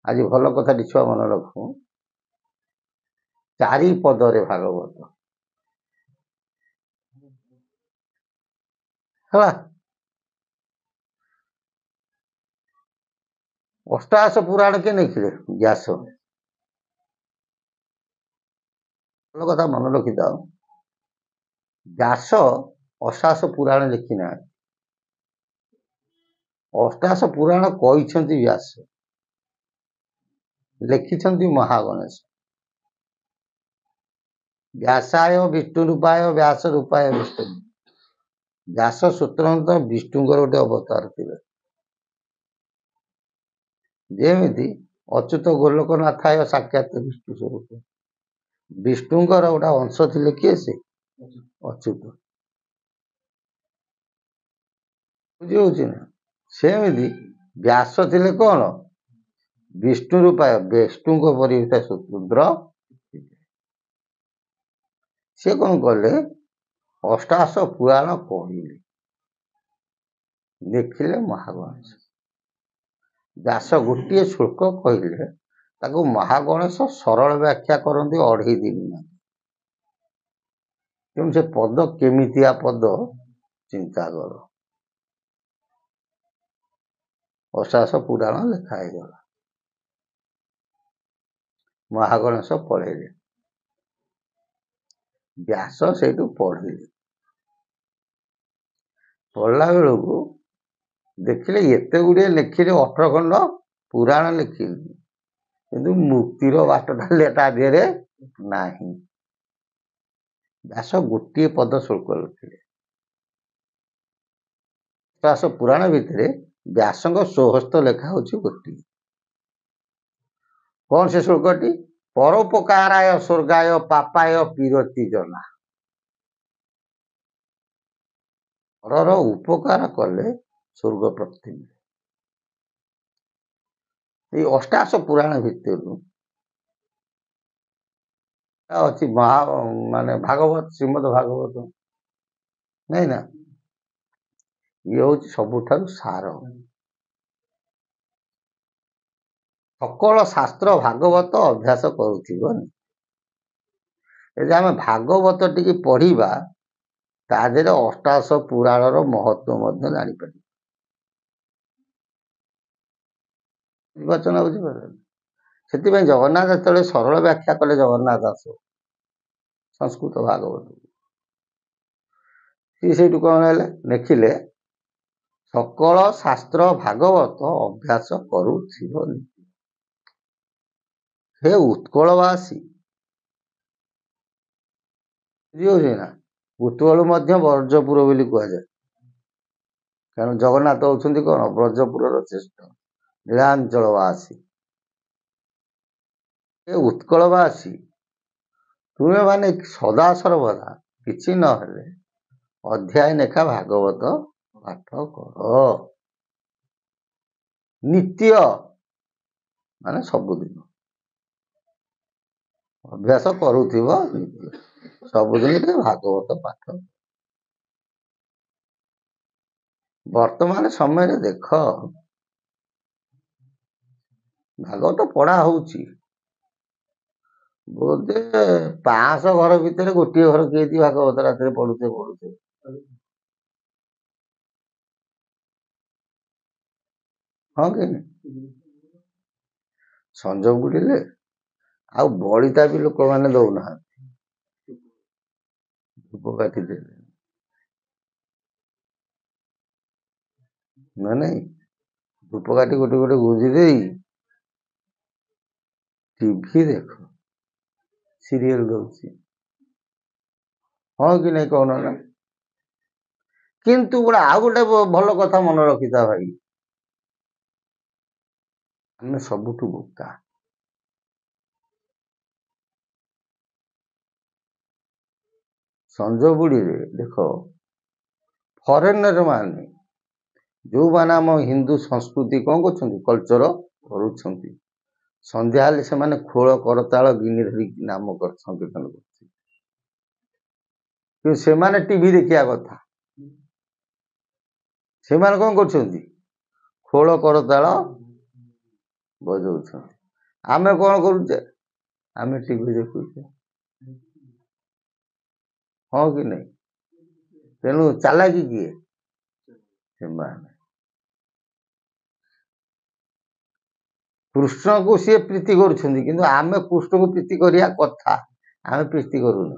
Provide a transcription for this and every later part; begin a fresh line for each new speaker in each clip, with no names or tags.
आज भल कथा छुआ मन रखु चारि पदरे भागवत है अष्टादश पुराण के लिखिले व्यास भल कथा मन रखी था व्यास अष्टादश पुराण लिखिना अष्टादश पुराण कहते व्यास लिखिं महागणेश व्यासाय विष्णु रूपाय व्यास रूपाय विष्णु व्यास स्वतंत्र विष्णुंकर गोटे अवतार थे जेमिति अच्युत गोलोकनाथाय साक्षात विष्णु स्वरूप विष्णुंकर गोटे अंश थे किए से अच्युत बुझी ना सेमती व्यास थे कौन विष्णु रूपाय विष्णु परिवर्तन स्वतंत्र सी कौन कले अष्टादश पुराण कहले लिखिले महागणेश व्यास गोटे श्लोक कहले ताको महागणेश सरल व्याख्या करते 2.5 दिन क्यों से पद केमितिया पद चिंता कर अष्टादश पुराण लिखाई गला महागणेश पढ़ेले व्यास से पढ़िले पढ़ला बेलू देखिले एते गुड़े लिखिले 18 खंड पुराण लिखिले किंतु मुक्तिर बाटा देहरे नाही व्यास गोटे पद शुल्क लिखिले अष्टादश पुराण भितर व्यासंग स्वहस्त लेखा होची गोटे कौन से शुल्कटी परोपकाराय स्वर्गाय पापाय पीरति जना परर उपकार कले स्वर्ग प्राप्ति मिले अष्टादश पुराण भितर अच्छी महा माने भागवत श्रीमद भागवत नहीं ना ये हूँ सबुठार सार सकल शास्त्र भागवत अभ्यास करुथिबनी आम भागवत टी पढ़ा तादेह अष्टादश पुराण महत्व जापर निर्वाचन बुझीपार से जगन्नाथ जो सरल व्याख्या कले जगन्नाथ दास संस्कृत भागवत सी कौन है लिखिले सकल शास्त्र भागवत अभ्यास करुथिबनी हे उत्कलवासी ना उत्कल ब्रजपुर बोली कहुए कारण जगन्नाथ होती कौन ब्रजपुर श्रेष्ठ नीलांचलवासी हे उत्कलवासी तुम्हें माने सदा सर्वदा किसी न अध्याय लेखा भागवत पाठ कर नित्य माने सबुदिन अभ्यास करुथिबो सबुदिन भागवत पाठ वर्तमान समय देख भागवत पढ़ा होउची बोधे 500 घर भितर गोटे घर किए भागवत रात पढ़ुते हाँ कि संज बुड़े आ बड़ीता भी लोक मैंने दौना धूप काटी दे ना नहीं धूप काटी गोटे गोटे गुंजी दे टीवी देख सीरियल दौची हाँ कि नहीं कौन ना किंतु गोटे आउ गोटे भल कथा मन रखी था भाई आम सबुठु बोका संज बुड़ी देख फरेनर माने जो माने आम हिंदू संस्कृति कौन कल्चर करुँच संध्या से माने खोल करताल गिनी धरी नाम कर संकीर्तन कर टीवी देखिया कथा से कौन कर खोल करताल बजाऊ ଆମେ କ'ଣ କରୁଛେ? ଆମେ ଟିଭି ଦେଖୁଛେ, ହଁ କି ନାହିଁ? ତେଣୁ ଚାଲାକି କିଏ? ସେମାନେ। କୃଷ୍ଣକୁ ସିଏ ପ୍ରୀତି କରୁଛନ୍ତି, କିନ୍ତୁ ଆମେ କୃଷ୍ଣକୁ ପ୍ରୀତି କରିବା କଥା, ଆମେ ପ୍ରୀତି କରୁନୁ।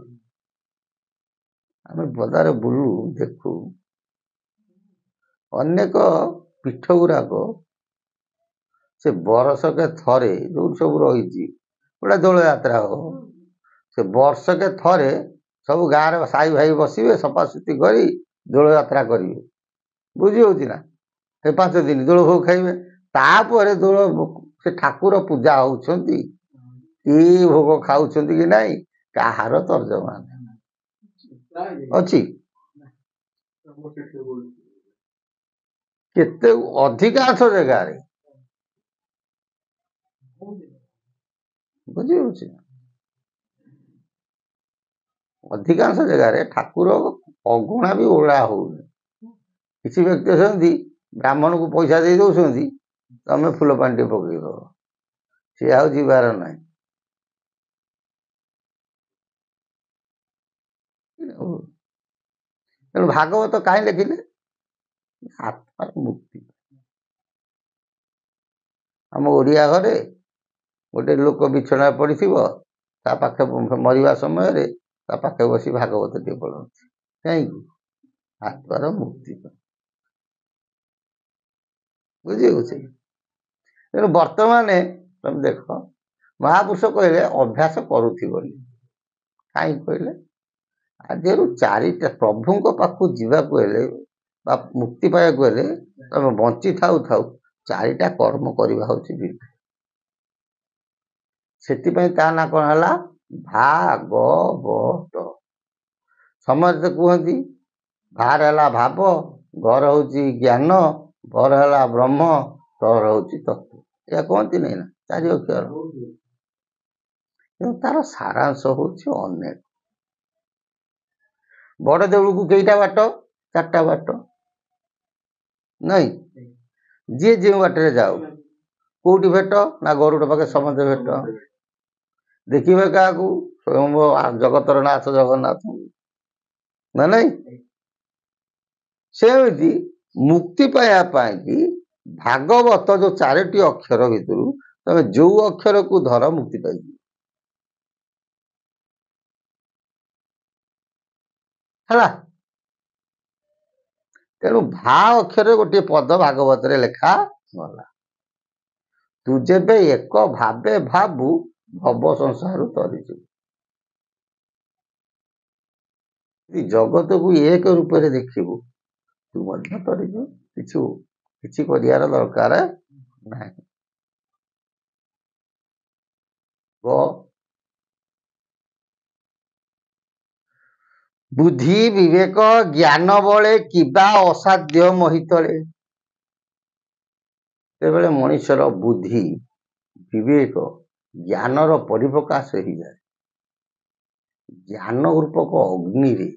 ଆମେ ବଜାରରେ ବୁଲୁ, ଦେଖୁ ଅନେକ ପୀଠ ଗୁଡ଼ାକ ସେ ବର୍ଷକେ ଥରେ ଯୋଉ ସବୁ ରହିଛି, ଗୋଟେ ଦୋଳ ଯାତ୍ରା ହବ, ସେ ବର୍ଷକେ ଥରେ ସବୁ ଗାଁରେ ସାଇ ଭାଇ ବସିବେ, ସଫାସୁତି କରି ଦୋଳ ଯାତ୍ରା କରିବେ। ବୁଝି ହଉଛି ନା? ସେ 5 ଦିନ ଦୋଳ ଭୋଗ ଖାଇବେ, ତାପରେ ଦୋଳ ସେ ଠାକୁର ପୂଜା ହଉଛନ୍ତି କି ଭୋଗ ଖାଉଛନ୍ତି କି ନାହିଁ, କାହାର ତର୍ଜମା ଅଛି? କେତେ ଅଧିକାଂଶ ଜାଗାରେ ବୁଝି ହଉଛି ନା? ଅଧିକାଂଶ ଜାଗାରେ ଠାକୁର ଅଗଣା ବି ଓଳା ହଉନି। କିଛି ବ୍ୟକ୍ତି ଅଛନ୍ତି ବ୍ରାହ୍ମଣକୁ ପଇସା ଦେଇ ଦଉଛନ୍ତି, ତମେ ଫୁଲ ପାଣି ଟିକେ ପକେଇଦବ, ସିଏ ଆଉ ଯିବାର ନାହିଁ। ତେଣୁ ଭାଗବତ କାହିଁ ଲେଖିଲେ? ଆତ୍ମାର ମୁକ୍ତି। ଆମ ଓଡ଼ିଆ ଘରେ ଗୋଟେ ଲୋକ ବିଛଣାରେ ପଡ଼ିଥିବ, ତା ପାଖେ ମରିବା ସମୟରେ ତା ପାଖେ ବସି ଭାଗବତ ଟିକେ ପଢ଼ନ୍ତି। କାହିଁକି? ଆତ୍ମାର ମୁକ୍ତି। ବୁଝି ହଉଛି? ତେଣୁ ବର୍ତ୍ତମାନ ତମେ ଦେଖ, ମହାପୁରୁଷ କହିଲେ ଅଭ୍ୟାସ କରୁଥିବନି। କାହିଁକି କହିଲେ? ଆଜିରୁ 4ଟା ପ୍ରଭୁଙ୍କ ପାଖକୁ ଯିବାକୁ ହେଲେ ବା ମୁକ୍ତି ପାଇବାକୁ ହେଲେ ତମେ ବଞ୍ଚି ଥାଉ ଥାଉ 4ଟା କର୍ମ କରିବା ହଉଛି ବିଧି। ସେଥିପାଇଁ ତା ନାଁ କ'ଣ ହେଲା? ଭାଗବତ। ସମସ୍ତେ କୁହନ୍ତି ଭାର ହେଲା ଭାବ, ଘର ହଉଛି ଜ୍ଞାନ, ବର ହେଲା ବ୍ରହ୍ମ, ତର ହଉଛି ତତ୍ତ୍ୱ। ଏହା କହନ୍ତି ନାହିଁ ନା 4 ଅକ୍ଷର? କିନ୍ତୁ ତାର ସାରାଂଶ ହଉଛି ଅନେକ। ବଡ଼ ଦେଉଳକୁ କେଇଟା ବାଟ? 4ଟା ବାଟ ନାଇଁ? ଯିଏ ଯେଉଁ ବାଟରେ ଯାଉ, କୋଉଠି ଭେଟ? ନା ଗରୁଡ଼ ପାଖେ ସମସ୍ତେ ଭେଟ। ଦେଖିବେ କାହାକୁ? ସ୍ୱୟଂ ଜଗତର ନାଥ ଜଗନ୍ନାଥ, ନା ନାଇଁ? ସେମିତି ମୁକ୍ତି ପାଇବା ପାଇଁ କି ଭାଗବତ ଯୋଉ 4ଟି ଅକ୍ଷର ଭିତରୁ ତମେ ଯୋଉ ଅକ୍ଷରକୁ ଧର ମୁକ୍ତି ପାଇଯିବ। ହେଲା? ତେଣୁ ଭା ଅକ୍ଷରରେ ଗୋଟିଏ ପଦ ଭାଗବତରେ ଲେଖା ଗଲା, ତୁ ଯେବେ ଏକ ଭାବେ ଭାବୁ ଭବ ସଂସାରରୁ ତରିଯିବୁ। ଯଦି ଜଗତକୁ ଏକ ରୂପରେ ଦେଖିବୁ, ତୁ ମଧ୍ୟ ତରିଯିବୁ। କିଛି କରିବାର ଦରକାର ନାହିଁ। ବୁଦ୍ଧି ବିବେକ ଜ୍ଞାନ ବଳେ କିବା ଅସାଧ୍ୟ ମୋହିତଳେ। ଯେତେବେଳେ ମଣିଷର ବୁଦ୍ଧି ବିବେକ ଜ୍ଞାନର ପରିପ୍ରକାଶ ହେଇଯାଏ, ଜ୍ଞାନ ରୂପକ ଅଗ୍ନିରେ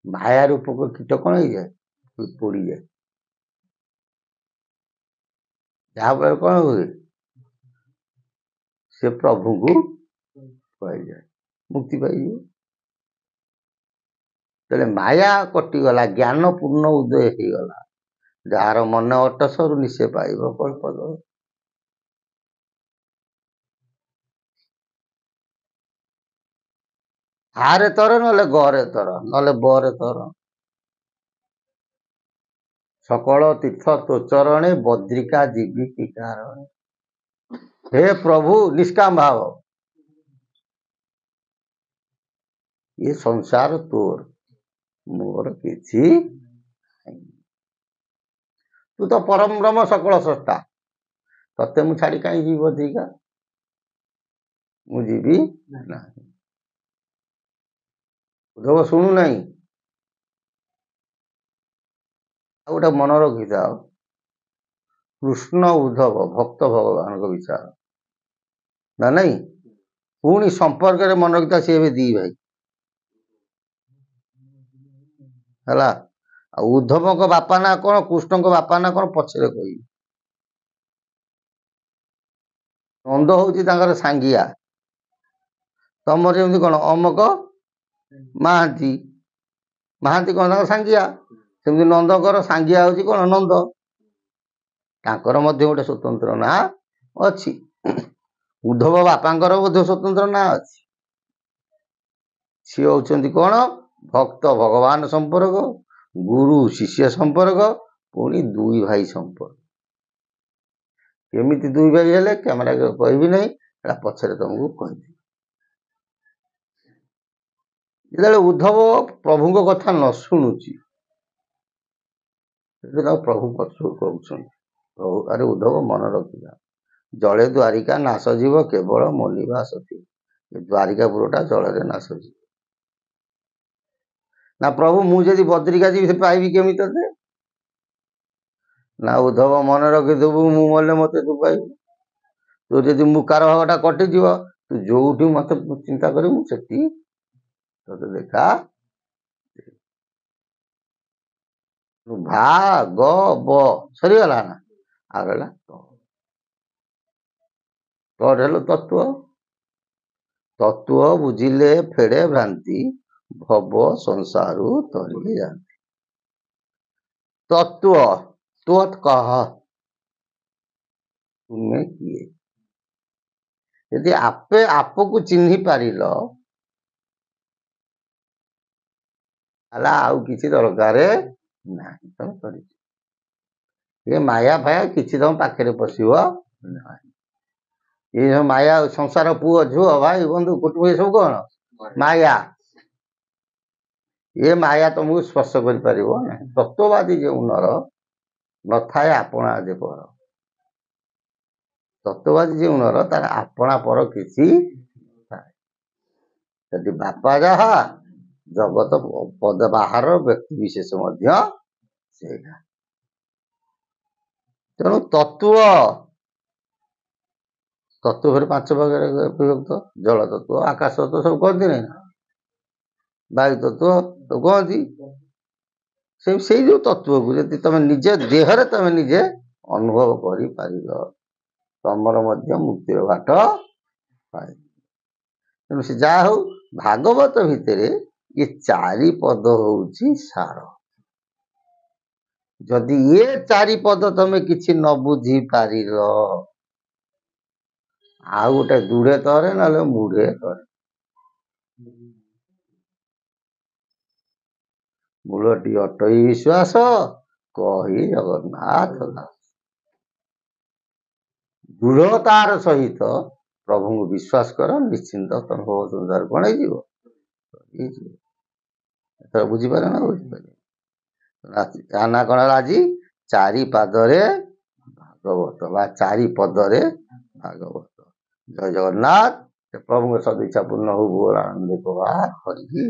ମାୟା ରୂପକ କୀଟ କ'ଣ ହେଇଯାଏ? ପୋଡ଼ିଯାଏ। ଯାହାଫଳରେ କ'ଣ ହୁଏ? ସେ ପ୍ରଭୁଙ୍କୁ ପାଇଯାଏ, ମୁକ୍ତି ପାଇଯିବ। ତେଣୁ ମାୟା କଟିଗଲା, ଜ୍ଞାନ ପୂର୍ଣ୍ଣ ଉଦୟ ହେଇଗଲା। ଯାହାର ମନ ଅଟସରୁ ନିଶେ ପାଇବ କଳ୍ପଦ। ଆରେ ତର ନହେଲେ ଗରେ ତର, ନହେଲେ ବରେ ତର। ସକଳ ତୀର୍ଥ ତୋ ଚରଣେ, ବଦ୍ରିକା ଯିବି କି କାରଣେ। ହେ ପ୍ରଭୁ ନିଷ୍କାମ ଭାବ, ଏ ସଂସାର ତୋର, ମୋର କିଛି ନାହିଁ। ତୁ ତ ପରମ ବ୍ରହ୍ମ ସକଳ ସ୍ରଷ୍ଟା, ତତେ ମୁଁ ଛାଡ଼ି କାହିଁ ଯିବି ବଦ୍ରିକା? ମୁଁ ଯିବି ନାହିଁ। ଉଦ୍ଧବ ଶୁଣୁ ନାହିଁ। ଆଉ ଗୋଟେ ମନେ ରଖିଥାଅ, କୃଷ୍ଣ ଉଦ୍ଧବ ଭକ୍ତ ଭଗବାନଙ୍କ ବିଚାର, ନା ନାଇଁ? ପୁଣି ସମ୍ପର୍କରେ ମନେ ରଖିଥା, ସିଏ ଏବେ 2 ଭାଇ। ହେଲା? ଆଉ ଉଦ୍ଧବଙ୍କ ବାପା ନାଁ କ'ଣ, କୃଷ୍ଣଙ୍କ ବାପା ନାଁ କ'ଣ ପଛରେ କହିବି। ନନ୍ଦ ହଉଛି ତାଙ୍କର ସାଙ୍ଗିଆ। ତମର ଯେମିତି କଣ ଅମକ ମହାନ୍ତି, ମହାନ୍ତି କଣ ତାଙ୍କର ସାଙ୍ଗିଆ, ସେମିତି ନନ୍ଦଙ୍କର ସାଙ୍ଗିଆ ହଉଛି କଣ ନନ୍ଦ। ତାଙ୍କର ମଧ୍ୟ ଗୋଟେ ସ୍ୱତନ୍ତ୍ର ନାଁ ଅଛି। ଉଦ୍ଧବ ବାପାଙ୍କର ମଧ୍ୟ ସ୍ୱତନ୍ତ୍ର ନାଁ ଅଛି। ସିଏ ହଉଛନ୍ତି କଣ ଭକ୍ତ ଭଗବାନ ସମ୍ପର୍କ, ଗୁରୁ ଶିଷ୍ୟ ସମ୍ପର୍କ, ପୁଣି ଦୁଇ ଭାଇ ସମ୍ପର୍କ। କେମିତି ଦୁଇ ଭାଇ ହେଲେ କ୍ୟାମେରା କହିବି ନାହିଁ, ଏଟା ପଛରେ ତମକୁ କହିବି। ଯେତେବେଳେ ଉଦ୍ଧବ ପ୍ରଭୁଙ୍କ କଥା ନ ଶୁଣୁଛି, ସେତେବେଳେ ପ୍ରଭୁ ପଛକୁ କହୁଛନ୍ତି, ପ୍ରଭୁ ଆରେ ଉଦ୍ଧବ ମନେ ରଖିଲା, ଜଳେ ଦ୍ୱାରିକା ନାଶ ଯିବ କେବଳ ମୋ ନିବାସ ଥିବ। ଦ୍ୱାରିକାପୁରଟା ଜଳରେ ନାଶ ଯିବ। ନା ପ୍ରଭୁ ମୁଁ ଯଦି ବଦ୍ରିକା ଯିବି ସେ ପାଇବି କେମିତି ତତେ? ନା ଉଦ୍ଧବ ମନେ ରଖିଦେବୁ, ମୁଁ ମଲେ ମତେ ତୁ ପାଇବୁ। ତୁ ଯଦି ମୁକାର ଭାଗଟା କଟିଯିବ, ତୁ ଯୋଉଠି ମତେ ଚିନ୍ତା କରିବୁ ସେଠି ତତେ ଦେଖା। ଭାଗବ ସରିଗଲା ନା, ଆଉ ରହିଲା ତୋର ହେଲୁ ତତ୍ତ୍ୱ। ତତ୍ତ୍ୱ ବୁଝିଲେ ଫେଡେ ଭ୍ରାନ୍ତି, ଭବ ସଂସାରୁ ତରିଲେ ଯାନ୍ତି। ତତ୍ତ୍ୱ ତୋତ୍ କହ, ତୁମେ କିଏ? ଯଦି ଆପେ ଆପକୁ ଚିହ୍ନି ପାରିଲ, ତାହେଲେ ଆଉ କିଛି ଦରକାର ନାହିଁ, ତମେ କରିଛ। ଏ ମାୟା ଫାୟା କିଛି ତମ ପାଖରେ ପଶିବ ନାହିଁ। ଏ ସବୁ ମାୟା ସଂସାର ପୁଅ ଝୁଅ ଭାଇ ବନ୍ଧୁ କୁଟୁମ୍ବ ଏ ସବୁ କଣ ମାୟା। ଏ ମାୟା ତମକୁ ସ୍ପର୍ଶ କରିପାରିବ ନାହିଁ। ତତ୍ତ୍ୱବାଦୀ ଯେଉଁ ନର ନଥାଏ ଆପଣା ଯେ ପର। ତତ୍ତ୍ୱବାଦୀ ଯେଉଁ ନର ତାର ଆପଣା ପର କିଛି ଥାଏ। ଯଦି ବାପା ଯାହା ଜଗତ ପଦ ବାହାର ବ୍ୟକ୍ତି ବିଶେଷ ମଧ୍ୟ ସେଇଆ। ତେଣୁ ତତ୍ତ୍ୱ ଫେରେ ପାଞ୍ଚ ଭାଗରେ ବିଭକ୍ତ। ଜଳ ତତ୍ତ୍ୱ, ଆକାଶ ତତ୍ତ୍ୱ ସବୁ କହନ୍ତି ନାହିଁ ନା, ବାୟୁ ତତ୍ତ୍ୱ ସବୁ କହନ୍ତି। ସେଇ ଯୋଉ ତତ୍ତ୍ୱକୁ ଯଦି ତମେ ନିଜ ଦେହରେ ତମେ ନିଜେ ଅନୁଭବ କରିପାରିଲ, ତମର ମଧ୍ୟ ମୁକ୍ତିର ବାଟ ପାଇବ। ତେଣୁ ସେ ଯାହା ହଉ, ଭାଗବତ ଭିତରେ ଏ ଚାରି ପଦ ହଉଛି ସାର। ଯଦି ଏ ଚାରି ପଦ ତମେ କିଛି ନ ବୁଝି ପାରିଲ, ଆଉ ଗୋଟେ ଦୂରେ ତରେ ନହେଲେ ମୁଢେ ତରେ। ମୂଳଟି ଅଟଇ ବିଶ୍ୱାସ, କହି ଜଗନ୍ନାଥ ଦାସ। ଦୃଢ଼ତାର ସହିତ ପ୍ରଭୁଙ୍କୁ ବିଶ୍ୱାସ କର, ନିଶ୍ଚିନ୍ତ ତମ ଭବ ସଂସାର କଣ ହେଇଯିବ? ଏଥର ବୁଝିପାରିଲ ନା ବୁଝିପାରିଲ? ତା ନା କଣ ହେଲା ଆଜି? ଚାରି ପାଦରେ ଭାଗବତ ବା ଚାରି ପଦରେ ଭାଗବତ। ଜୟ ଜଗନ୍ନାଥ। ପ୍ରଭୁଙ୍କ ସଦିଚ୍ଛା ପୂର୍ଣ୍ଣ ହଉ। ଆନନ୍ଦ ପ୍ରଭା କରିକି